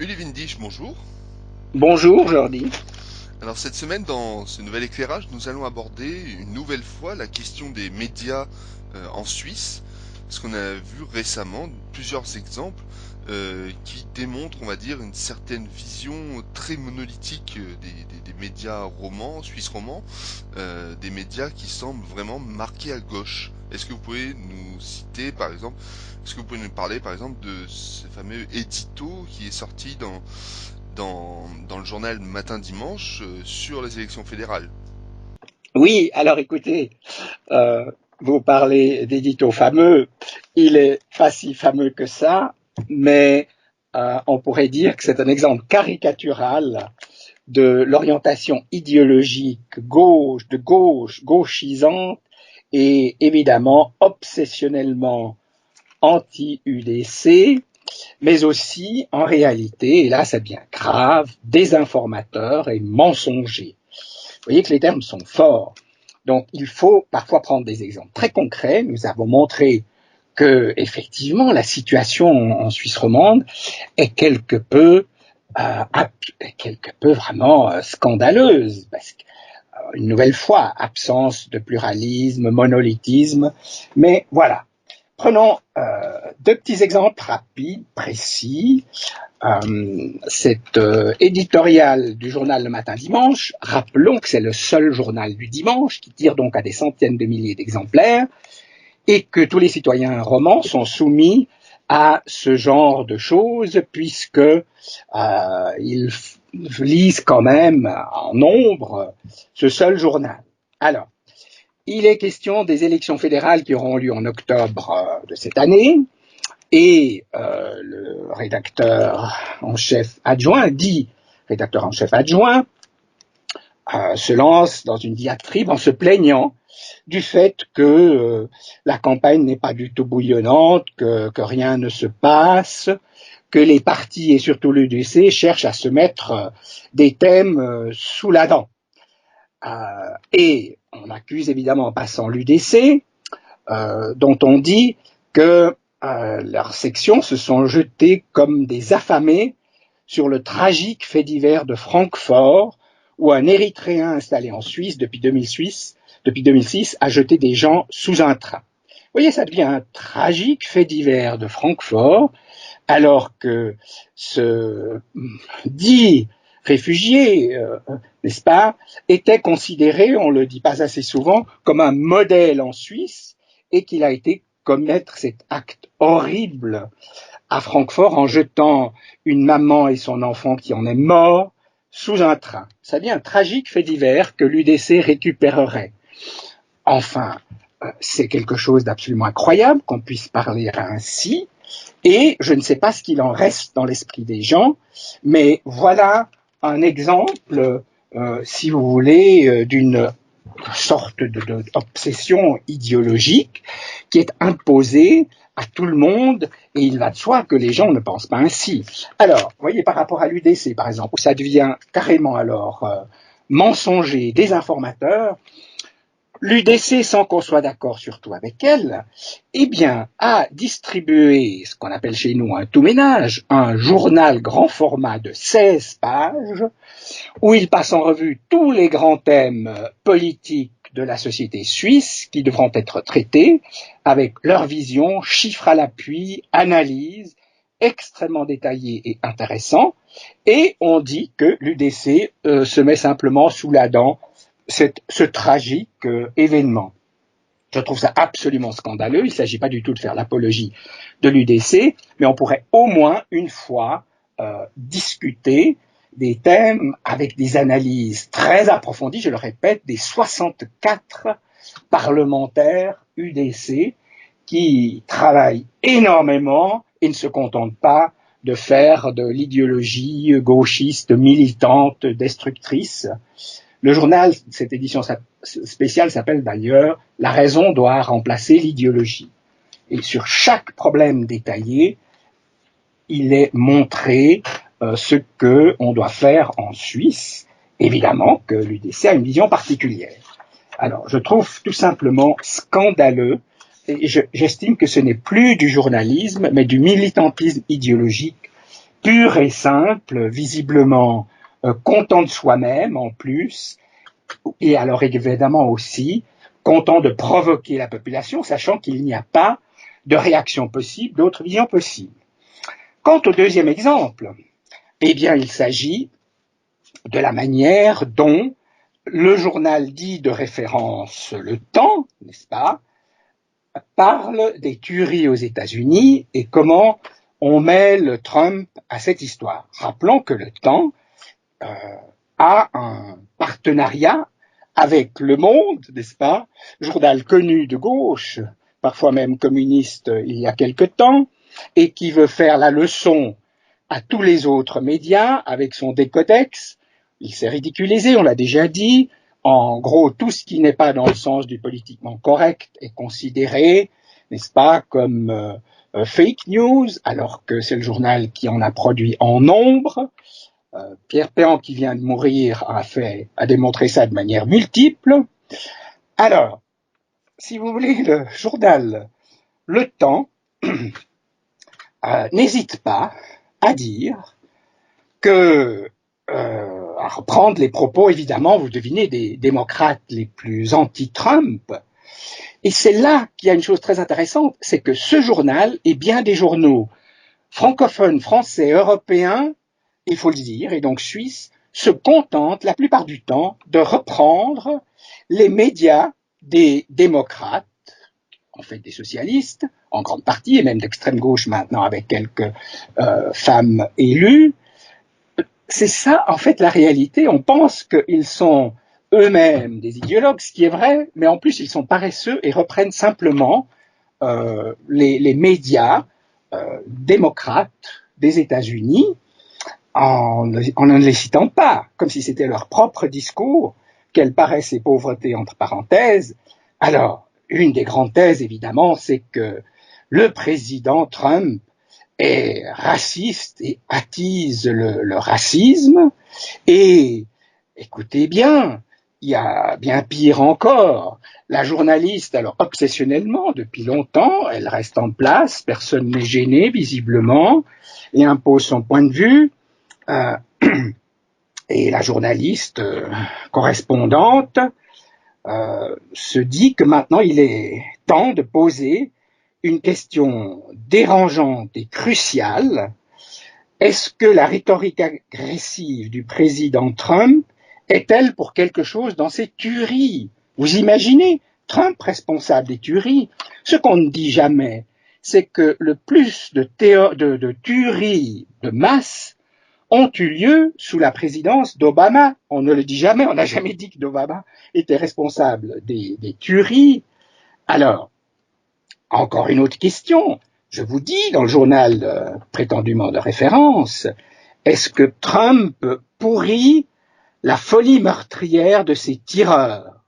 Uli Windisch, bonjour. Bonjour Jordi. Alors cette semaine, dans ce nouvel éclairage, nous allons aborder une nouvelle fois la question des médias en Suisse, parce qu'on a vu récemment plusieurs exemples qui démontrent, on va dire, une certaine vision très monolithique des médias romans, suisses romans, des médias qui semblent vraiment marqués à gauche. Est-ce que vous pouvez nous citer, par exemple, est-ce que vous pouvez nous parler, par exemple, de ce fameux édito qui est sorti dans le journal Matin Dimanche sur les élections fédérales? Oui, alors écoutez, euh, vous parlez d'édito fameux. Il est pas si fameux que ça, mais on pourrait dire que c'est un exemple caricatural de l'orientation idéologique gauchisante et évidemment obsessionnellement anti-UDC, mais aussi en réalité, et là ça devient grave, désinformateur et mensonger. Vous voyez que les termes sont forts. Donc, il faut parfois prendre des exemples très concrets. Nous avons montré que, effectivement, la situation en Suisse romande est quelque peu vraiment scandaleuse. Parce que, une nouvelle fois, absence de pluralisme, monolithisme. Mais voilà. Prenons deux petits exemples rapides, précis. Cet éditorial du journal Le Matin Dimanche, rappelons que c'est le seul journal du dimanche qui tire donc à des centaines de milliers d'exemplaires et que tous les citoyens romans sont soumis à ce genre de choses puisque ils lisent quand même en nombre ce seul journal. Alors, il est question des élections fédérales qui auront lieu en octobre de cette année. Et le rédacteur en chef adjoint dit, rédacteur en chef adjoint, se lance dans une diatribe en se plaignant du fait que la campagne n'est pas du tout bouillonnante, que rien ne se passe, que les partis et surtout l'UDC cherchent à se mettre des thèmes sous la dent. Et on accuse évidemment en passant l'UDC, dont on dit que leurs sections se sont jetées comme des affamés sur le tragique fait divers de Francfort, où un Érythréen installé en Suisse depuis 2006 a jeté des gens sous un train. Vous voyez, ça devient un tragique fait divers de Francfort, alors que ce dit réfugié, n'est-ce pas, était considéré, on ne le dit pas assez souvent, comme un modèle en Suisse et qu'il a été commettre cet acte horrible à Francfort en jetant une maman et son enfant qui en est mort sous un train. Ça devient un tragique fait divers que l'UDC récupérerait. Enfin, c'est quelque chose d'absolument incroyable qu'on puisse parler ainsi. Et je ne sais pas ce qu'il en reste dans l'esprit des gens, mais voilà un exemple, si vous voulez, d'une sorte d'obsession idéologique qui est imposée à tout le monde, et il va de soi que les gens ne pensent pas ainsi. Alors, vous voyez, par rapport à l'UDC, par exemple, où ça devient carrément alors mensonger, désinformateur, l'UDC, sans qu'on soit d'accord surtout avec elle, eh bien, a distribué ce qu'on appelle chez nous un tout-ménage, un journal grand format de 16 pages, où il passe en revue tous les grands thèmes politiques de la société suisse qui devront être traités avec leur vision, chiffres à l'appui, analyse, extrêmement détaillée et intéressant. Et on dit que l'UDC se met simplement sous la dent ce tragique événement. Je trouve ça absolument scandaleux. Il ne s'agit pas du tout de faire l'apologie de l'UDC, mais on pourrait au moins une fois discuter des thèmes avec des analyses très approfondies, je le répète, des 64 parlementaires UDC qui travaillent énormément et ne se contentent pas de faire de l'idéologie gauchiste, militante, destructrice. Le journal, cette édition spéciale s'appelle d'ailleurs La raison doit remplacer l'idéologie. Et sur chaque problème détaillé, il est montré ce qu'on doit faire en Suisse. Évidemment que l'UDC a une vision particulière. Alors, je trouve tout simplement scandaleux et j'estime que ce n'est plus du journalisme, mais du militantisme idéologique pur et simple, visiblement content de soi-même en plus, et alors évidemment aussi content de provoquer la population, sachant qu'il n'y a pas de réaction possible, d'autre vision possible. Quant au deuxième exemple, eh bien, il s'agit de la manière dont le journal dit de référence Le Temps, n'est-ce pas, parle des tueries aux États-Unis et comment on mêle Trump à cette histoire. Rappelons que Le Temps a un partenariat avec Le Monde, n'est-ce pas, journal connu de gauche, parfois même communiste il y a quelque temps, et qui veut faire la leçon à tous les autres médias avec son décodex. Il s'est ridiculisé, on l'a déjà dit. En gros, tout ce qui n'est pas dans le sens du politiquement correct est considéré, n'est-ce pas, comme fake news, alors que c'est le journal qui en a produit en nombre. Pierre Péan, qui vient de mourir, a démontré ça de manière multiple. Alors, si vous voulez, le journal Le Temps n'hésite pas à dire que, à reprendre les propos, évidemment, vous devinez, des démocrates les plus anti-Trump. Et c'est là qu'il y a une chose très intéressante, c'est que ce journal et bien des journaux francophones, français, européens, il faut le dire, et donc suisses, se contentent la plupart du temps de reprendre les médias des démocrates, en fait des socialistes, en grande partie, et même d'extrême gauche maintenant avec quelques femmes élues. C'est ça, en fait, la réalité. On pense qu'ils sont eux-mêmes des idéologues, ce qui est vrai, mais en plus, ils sont paresseux et reprennent simplement les médias démocrates des États-Unis en ne les citant pas, comme si c'était leur propre discours, quelle paraissent ces pauvretés entre parenthèses. Alors, une des grandes thèses, évidemment, c'est que le président Trump est raciste et attise le racisme. Et écoutez bien, il y a bien pire encore. La journaliste, alors obsessionnellement, depuis longtemps, elle reste en place, personne n'est gêné visiblement, et impose son point de vue. Et la journaliste correspondante se dit que maintenant il est temps de poser une question dérangeante et cruciale. Est-ce que la rhétorique agressive du président Trump est-elle pour quelque chose dans ces tueries? Vous imaginez, Trump responsable des tueries? Ce qu'on ne dit jamais, c'est que le plus de tueries de masse ont eu lieu sous la présidence d'Obama. On ne le dit jamais, on n'a jamais dit que d'Obama était responsable des tueries. Alors, encore une autre question. Je vous dis, dans le journal prétendument de référence, est-ce que Trump pourrit la folie meurtrière de ses tireurs?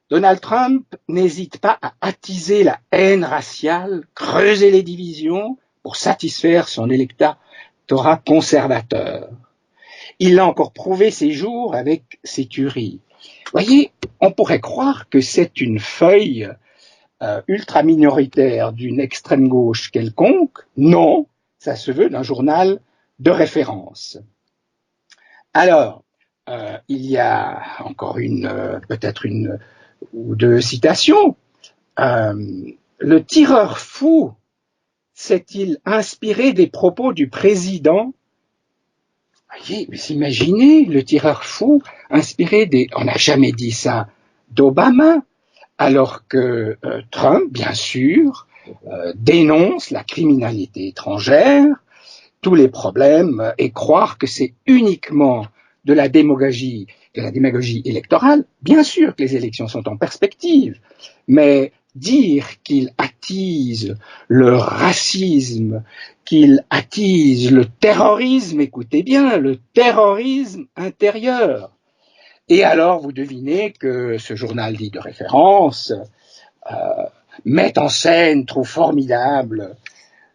Donald Trump n'hésite pas à attiser la haine raciale, creuser les divisions pour satisfaire son électorat conservateur. Il l'a encore prouvé ces jours avec ses tueries. Voyez, on pourrait croire que c'est une feuille ultra minoritaire d'une extrême gauche quelconque. Non, ça se veut d'un journal de référence. Alors, il y a encore peut-être une ou deux citations. Le tireur fou s'est-il inspiré des propos du président? Voyez, vous imaginez le tireur fou inspiré on n'a jamais dit ça d'Obama, alors que Trump, bien sûr, dénonce la criminalité étrangère, tous les problèmes, et croire que c'est uniquement de la démagogie électorale. Bien sûr que les élections sont en perspective, mais dire qu'il attise le racisme, qu'il attise le terrorisme, écoutez bien, le terrorisme intérieur. Et alors, vous devinez que ce journal dit de référence met en scène, trouve formidable,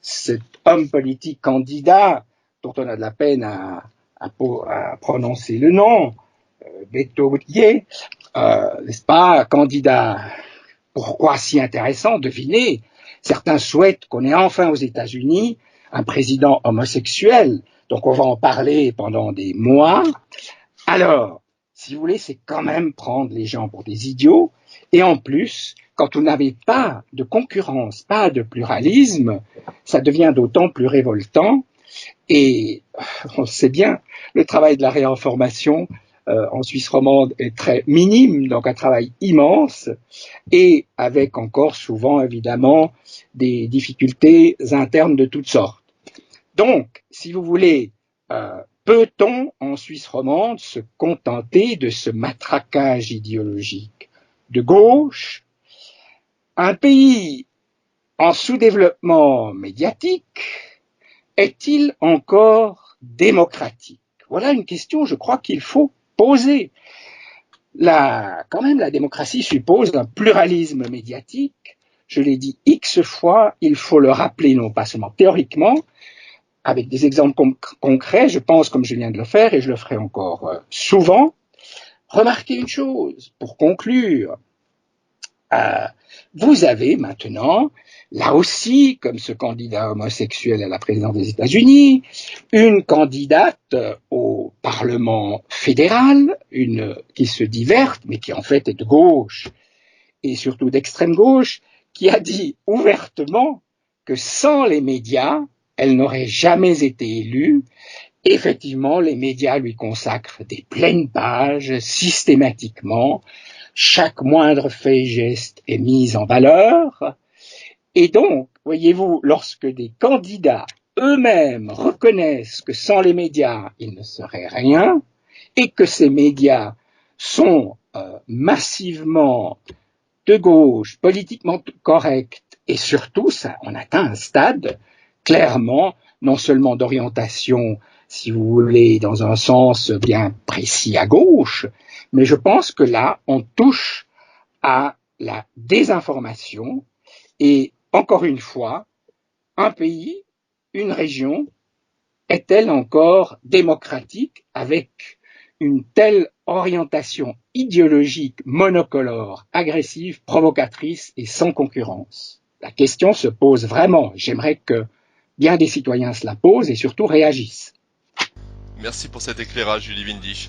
cet homme politique candidat dont on a de la peine à prononcer le nom, Beto Boudier, n'est-ce pas, candidat. Pourquoi si intéressant? Devinez, certains souhaitent qu'on ait enfin aux États-Unis un président homosexuel, Donc on va en parler pendant des mois. Alors, si vous voulez, c'est quand même prendre les gens pour des idiots. Et en plus, quand vous n'avez pas de concurrence, pas de pluralisme, ça devient d'autant plus révoltant. Et on sait bien, le travail de la réinformation en Suisse romande est très minime, donc un travail immense, et avec encore souvent, évidemment, des difficultés internes de toutes sortes. Donc, si vous voulez, peut-on en Suisse romande se contenter de ce matraquage idéologique de gauche? Un pays en sous-développement médiatique est-il encore démocratique? Voilà une question, je crois qu'il faut poser. Quand même, la démocratie suppose un pluralisme médiatique. Je l'ai dit X fois, il faut le rappeler non pas seulement théoriquement, avec des exemples concrets, je pense comme je viens de le faire, et je le ferai encore souvent. Remarquez une chose, pour conclure, vous avez maintenant, là aussi, comme ce candidat homosexuel à la présidence des États-Unis, une candidate au Parlement fédéral, qui se dit verte, mais qui en fait est de gauche, et surtout d'extrême gauche, qui a dit ouvertement que sans les médias, elle n'aurait jamais été élue. Effectivement, les médias lui consacrent des pleines pages systématiquement. Chaque moindre fait et geste est mis en valeur. Et donc, voyez-vous, lorsque des candidats eux-mêmes reconnaissent que sans les médias, il ne serait rien, et que ces médias sont massivement de gauche, politiquement corrects, et surtout, on atteint un stade clairement, non seulement d'orientation, si vous voulez, dans un sens bien précis à gauche, mais je pense que là, on touche à la désinformation et, encore une fois, un pays, une région, est-elle encore démocratique avec une telle orientation idéologique monocolore, agressive, provocatrice et sans concurrence? La question se pose vraiment. J'aimerais que bien des citoyens se la posent et surtout réagissent. Merci pour cet éclairage, Julie Windisch.